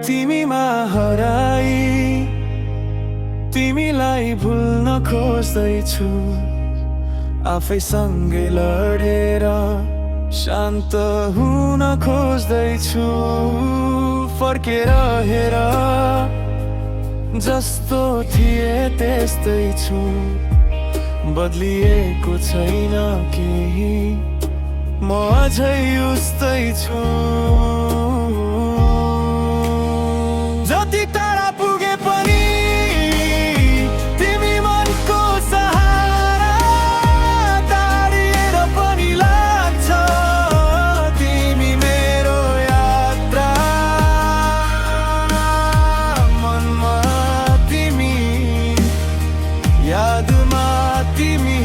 तिमीमा हराई तिमीलाई भुल्न खोज्दैछु आफैसँगै लडेर शान्त हुन खोज्दैछु फर्केर हेर जस्तो थिए त्यस्तै छु बदलिएको छैन केही म अझै उस्तै छु जति टाढा पुगे पनि तिमी मनको सहारा टाढिएर पनि लाग्छ तिमी मेरो यात्रा मनमा तिमी यादमा तिमी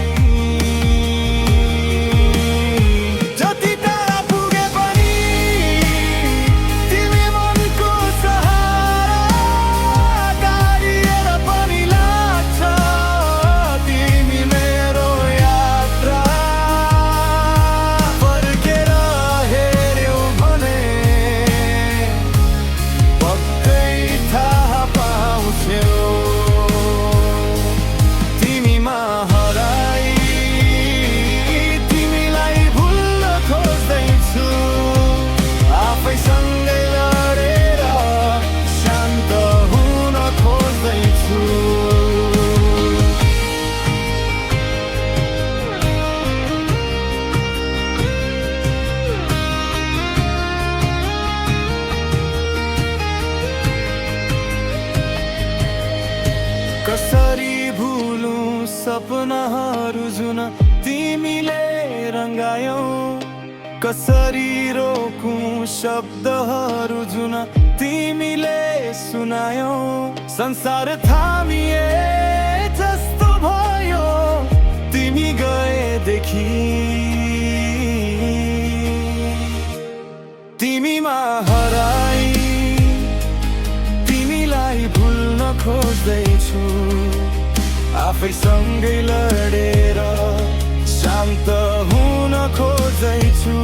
कसरी भुलौं सपनाहरू जुन तिमीले रंगायौ कसरी रोकौं शब्दहरू जुन तिमीले सुनायौ संसार थामिए जस्तो भयो तिमी गएदेखि तिमीमा हराई तिमीलाई भुल्न खोज्दैछु आफैसँगै लडेर शान्त हुन खोज्दैछु